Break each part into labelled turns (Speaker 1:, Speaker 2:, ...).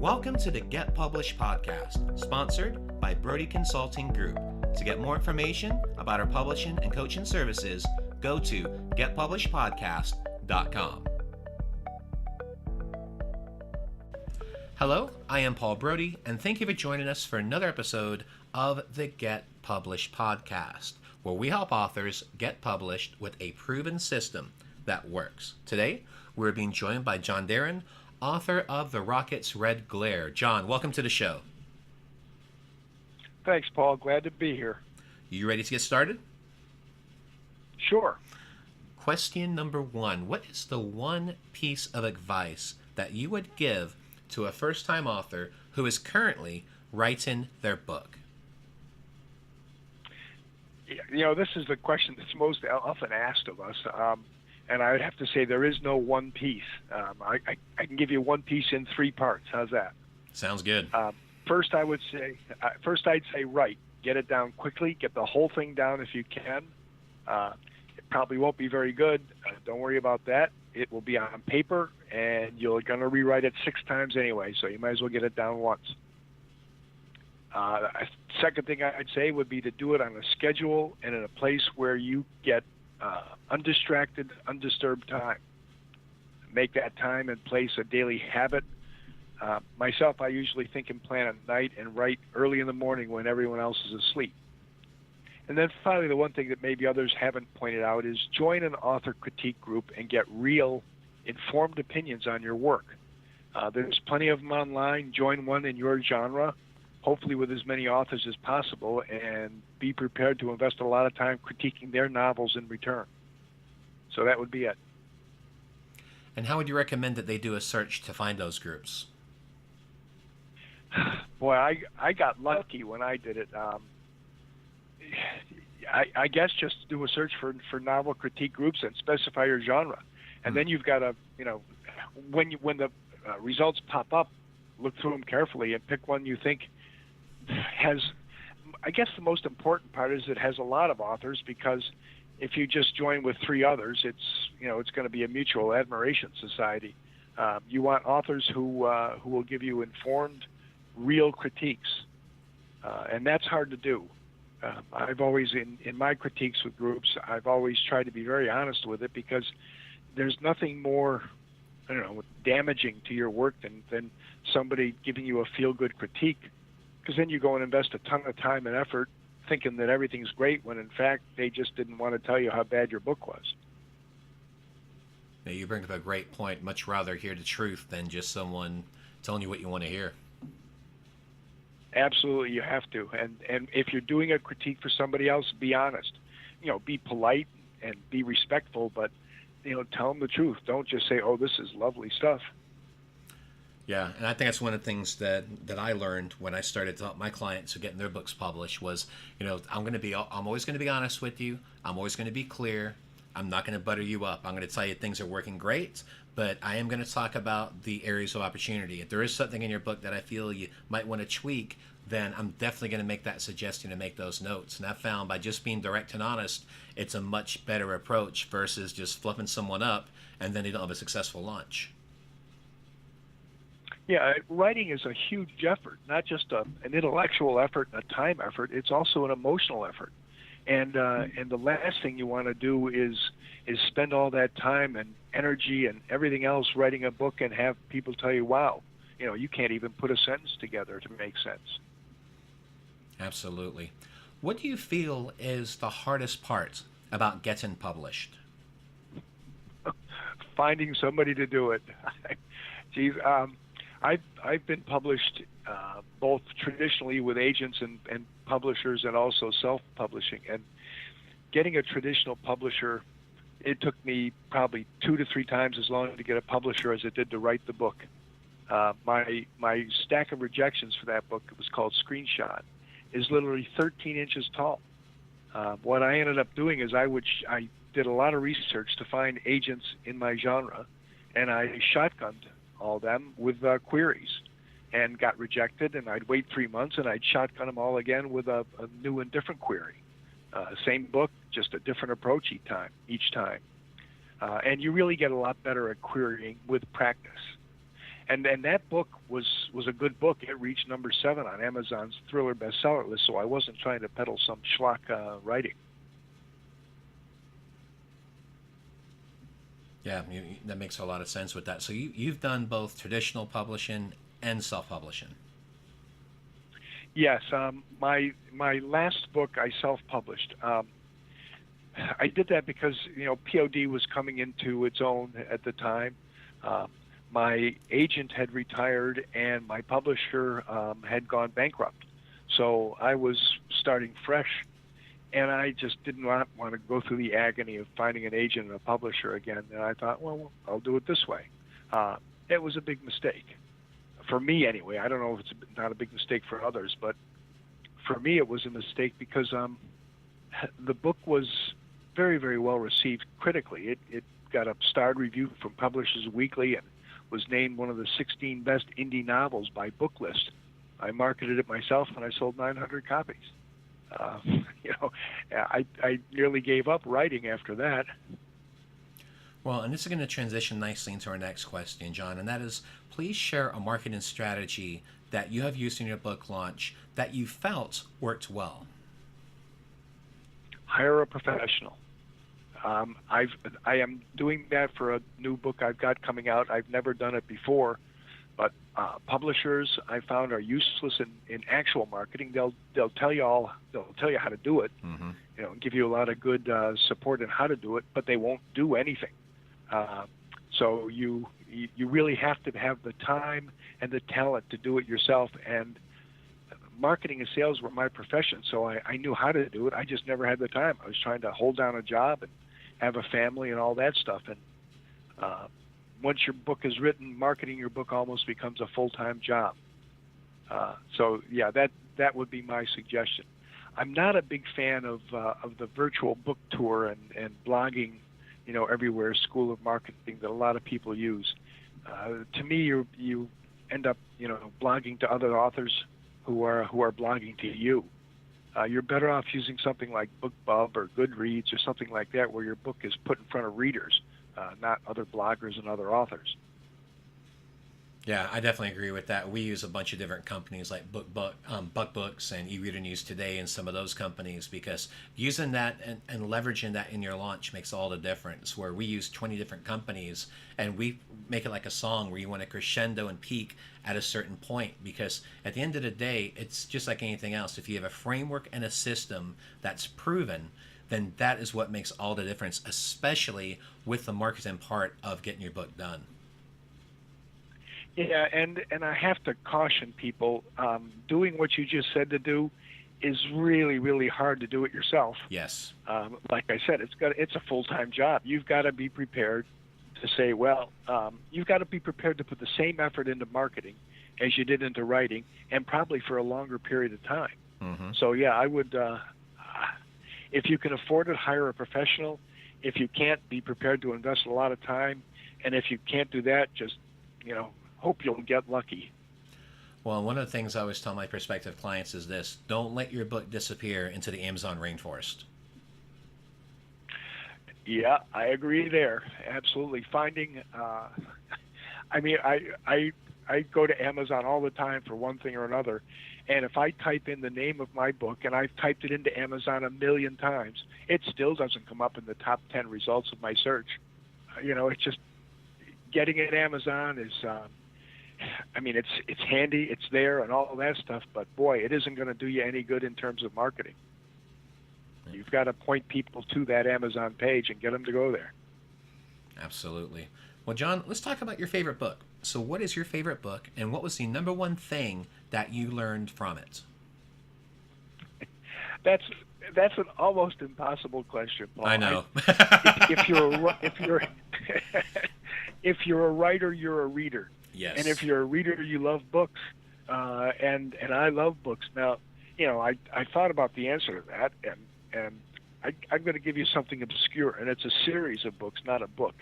Speaker 1: Welcome to the Get Published podcast, sponsored by Brodie Consulting Group. To get more information about our publishing and coaching services, go to getpublishedpodcast.com. Hello, I am Paul Brodie, and thank you for joining us for another episode of the Get Published podcast, where we help authors get published with a proven system that works. Today, we're being joined by John Darrin, author of The Rocket's Red Glare. John, welcome to the show.
Speaker 2: Thanks, Paul. Glad to be here.
Speaker 1: You ready to get started?
Speaker 2: Sure.
Speaker 1: Question number one. What is the one piece of advice that you would give to a first-time author who is currently writing their book?
Speaker 2: You know, this is the question that's most often asked of us, and I would have to say there is no one piece. I can give you one piece in three parts. How's that?
Speaker 1: Sounds good.
Speaker 2: First, I'd say write. Get it down quickly. Get the whole thing down if you can. It probably won't be very good. Don't worry about that. It will be on paper, and you're going to rewrite it 6 times anyway, so you might as well get it down once. Second thing I'd say would be to do it on a schedule and in a place where you get undistracted, undisturbed time. Make that time and place a daily habit. Myself, I usually think and plan at night and write early in the morning when everyone else is asleep. And then finally, the one thing that maybe others haven't pointed out is join an author critique group and get real, informed opinions on your work. There's plenty of them online. Join one in your genre, hopefully with as many authors as possible, and be prepared to invest a lot of time critiquing their novels in return. So that would be it.
Speaker 1: And how would you recommend that they do a search to find those groups?
Speaker 2: Boy, I got lucky when I did it. I guess just do a search for novel critique groups and specify your genre. And then you've got to, when the results pop up, look through them carefully and pick one you think has, I guess the most important part is it has a lot of authors, because if you just join with 3 others, it's going to be a mutual admiration society. You want authors who will give you informed, real critiques, and that's hard to do. I've always, in my critiques with groups, I've always tried to be very honest with it, because there's nothing more, damaging to your work than somebody giving you a feel-good critique, because then you go and invest a ton of time and effort thinking that everything's great when in fact they just didn't want to tell you how bad your book was.
Speaker 1: Now, you bring up a great point. Much rather hear the truth than just someone telling you what you want to hear.
Speaker 2: Absolutely, you have to. And if you're doing a critique for somebody else, be honest. Be polite and be respectful, but tell them the truth. Don't just say, "Oh, this is lovely stuff."
Speaker 1: Yeah, and I think that's one of the things that I learned when I started to help my clients who getting their books published was, I'm always going to be honest with you. I'm always going to be clear. I'm not going to butter you up. I'm going to tell you things are working great, but I am going to talk about the areas of opportunity. If there is something in your book that I feel you might want to tweak, then I'm definitely going to make that suggestion and make those notes. And I found by just being direct and honest, it's a much better approach versus just fluffing someone up and then they don't have a successful launch.
Speaker 2: Yeah, writing is a huge effort, not just an intellectual effort and a time effort. It's also an emotional effort. And the last thing you want to do is spend all that time and energy and everything else writing a book and have people tell you, wow, you can't even put a sentence together to make sense.
Speaker 1: Absolutely. What do you feel is the hardest part about getting published?
Speaker 2: Finding somebody to do it. Geez, I've been published both traditionally with agents and publishers and also self-publishing. And getting a traditional publisher, it took me probably 2 to 3 times as long to get a publisher as it did to write the book. My stack of rejections for that book, it was called Screenshot, is literally 13 inches tall. What I ended up doing is I did a lot of research to find agents in my genre, and I shotgunned all them with queries and got rejected, and I'd wait 3 months and I'd shotgun them all again with a new and different query. Same book, just a different approach each time. And you really get a lot better at querying with practice. and that book was a good book. It reached number 7 on Amazon's thriller bestseller list. So I wasn't trying to peddle some schlock writing.
Speaker 1: Yeah, that makes a lot of sense with that. So you've done both traditional publishing and self-publishing.
Speaker 2: Yes, my last book I self-published. I did that because POD was coming into its own at the time. My agent had retired and my publisher had gone bankrupt, so I was starting fresh. And I just didn't want to go through the agony of finding an agent and a publisher again. And I thought, well, I'll do it this way. It was a big mistake. For me, anyway. I don't know if it's not a big mistake for others, but for me it was a mistake because the book was very, very well received critically. It got a starred review from Publishers Weekly and was named one of the 16 best indie novels by Booklist. I marketed it myself and I sold 900 copies. I nearly gave up writing after that.
Speaker 1: Well, and this is going to transition nicely into our next question, John, and that is, please share a marketing strategy that you have used in your book launch that you felt worked well.
Speaker 2: Hire a professional. I am doing that for a new book I've got coming out. I've never done it before, but publishers I found are useless in actual marketing. They'll tell you how to do it, and give you a lot of good support on how to do it, but they won't do anything. So you really have to have the time and the talent to do it yourself. And marketing and sales were my profession, so I knew how to do it. I just never had the time. I was trying to hold down a job and have a family and all that stuff. And once your book is written, marketing your book almost becomes a full-time job. So yeah, that would be my suggestion. I'm not a big fan of the virtual book tour and blogging, everywhere, school of marketing that a lot of people use. To me, you end up, blogging to other authors who are blogging to you. You're better off using something like BookBub or Goodreads or something like that, where your book is put in front of readers, not other bloggers and other authors.
Speaker 1: Yeah, I definitely agree with that. We use a bunch of different companies like BookBooks and eReader News Today and some of those companies, because using that and leveraging that in your launch makes all the difference, where we use 20 different companies and we make it like a song where you want to crescendo and peak at a certain point, because at the end of the day, it's just like anything else. If you have a framework and a system that's proven, then that is what makes all the difference, especially with the marketing part of getting your book done.
Speaker 2: Yeah, and I have to caution people, doing what you just said to do is really, really hard to do it yourself.
Speaker 1: Yes.
Speaker 2: Like I said, it's a full-time job. You've got to be prepared to say, you've got to be prepared to put the same effort into marketing as you did into writing, and probably for a longer period of time. So yeah, I would, if you can afford it, hire a professional. If you can't, be prepared to invest a lot of time. And if you can't do that, just, hope you'll get lucky.
Speaker 1: Well, one of the things I always tell my prospective clients is this: don't let your book disappear into the Amazon rainforest.
Speaker 2: Yeah, I agree there. Absolutely. Finding, I go to Amazon all the time for one thing or another, and if I type in the name of my book, and I've typed it into Amazon 1,000,000 times, it still doesn't come up in the top 10 results of my search. It's just getting it at Amazon is, it's handy, it's there, and all that stuff. But boy, it isn't going to do you any good in terms of marketing. You've got to point people to that Amazon page and get them to go there.
Speaker 1: Absolutely. Well, John, let's talk about your favorite book. So what is your favorite book, and what was the number one thing that you learned from it?
Speaker 2: That's an almost impossible question, Paul.
Speaker 1: I know.
Speaker 2: If you're a writer, you're a reader.
Speaker 1: Yes.
Speaker 2: And if you're a reader, you love books. And I love books. Now, I thought about the answer to that, and I'm going to give you something obscure, and it's a series of books, not a book.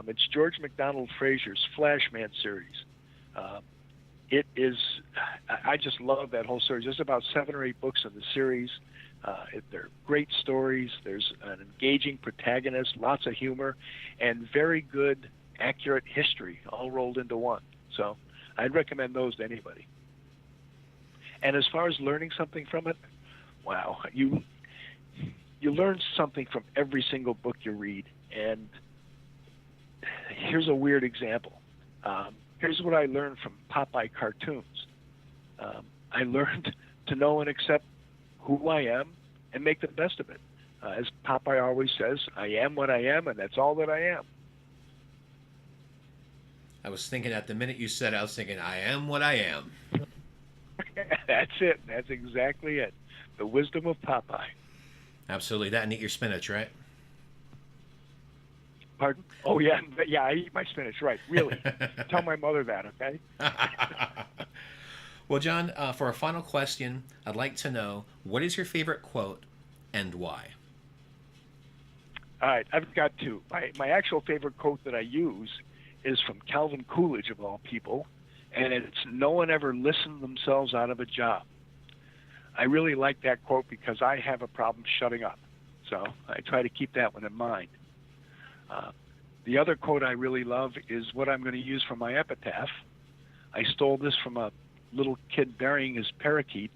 Speaker 2: It's George MacDonald Fraser's Flashman series. It is, I just love that whole series. There's about 7 or 8 books in the series. They're great stories. There's an engaging protagonist, lots of humor, and very good, accurate history all rolled into one. So I'd recommend those to anybody. And as far as learning something from it, wow, you learn something from every single book you read. And here's a weird example. Here's what I learned from Popeye cartoons. I learned to know and accept who I am and make the best of it. As Popeye always says, I am what I am, and that's all that I am.
Speaker 1: I was thinking at the minute you said it, I was thinking, I am what I am.
Speaker 2: That's it. That's exactly it. The wisdom of Popeye.
Speaker 1: Absolutely. That and eat your spinach, right?
Speaker 2: Pardon? Oh, yeah. Yeah, I eat my spinach, right. Really. Tell my mother that, okay?
Speaker 1: Well, John, for our final question, I'd like to know, what is your favorite quote and why?
Speaker 2: All right, I've got two. My actual favorite quote that I use is from Calvin Coolidge, of all people, and it's, no one ever listened themselves out of a job. I really like that quote because I have a problem shutting up. So I try to keep that one in mind. The other quote I really love is what I'm going to use for my epitaph. I stole this from a little kid burying his parakeet,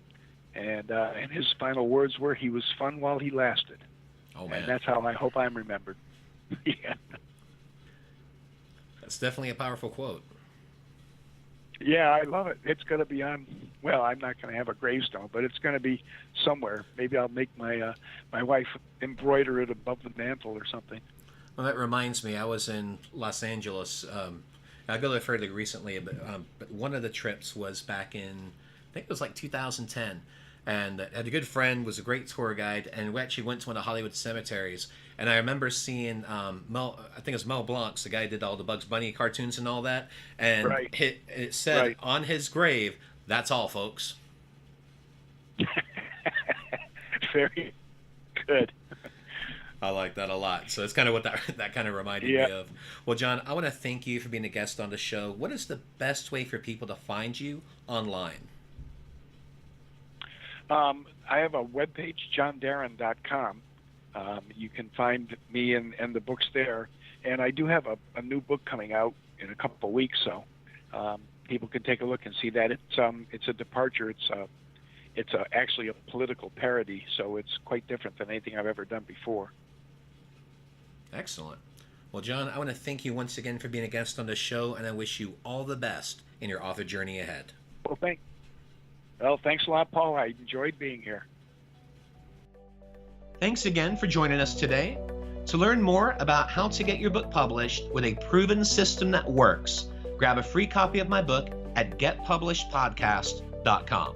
Speaker 2: and his final words were, he was fun while he lasted.
Speaker 1: Oh, man.
Speaker 2: And that's how I hope I'm remembered. Yeah.
Speaker 1: That's definitely a powerful quote.
Speaker 2: Yeah, I love it. It's going to be on, well, I'm not going to have a gravestone, but it's going to be somewhere. Maybe I'll make my wife embroider it above the mantle or something.
Speaker 1: Well, that reminds me, I was in Los Angeles. I go there fairly recently, but one of the trips was back in, I think it was like 2010. And I had a good friend, was a great tour guide, and we actually went to one of the Hollywood cemeteries. And I remember seeing Mel, I think it was Mel Blanc's, the guy who did all the Bugs Bunny cartoons and all that. And
Speaker 2: right.
Speaker 1: it said on his grave, "That's all, folks."
Speaker 2: Very good.
Speaker 1: I like that a lot. So it's kind of what that kind of reminded me of. Well, John, I want to thank you for being a guest on the show. What is the best way for people to find you online?
Speaker 2: I have a webpage, johndarrin.com. You can find me and the books there. And I do have a new book coming out in a couple of weeks, so people can take a look and see that. It's a departure. It's actually a political parody, so it's quite different than anything I've ever done before. Excellent.
Speaker 1: Well, John, I want to thank you once again for being a guest on the show, and I wish you all the best in your author journey ahead.
Speaker 2: Well, thanks a lot, Paul. I enjoyed being here.
Speaker 1: Thanks again for joining us today. To learn more about how to get your book published with a proven system that works, grab a free copy of my book at getpublishedpodcast.com.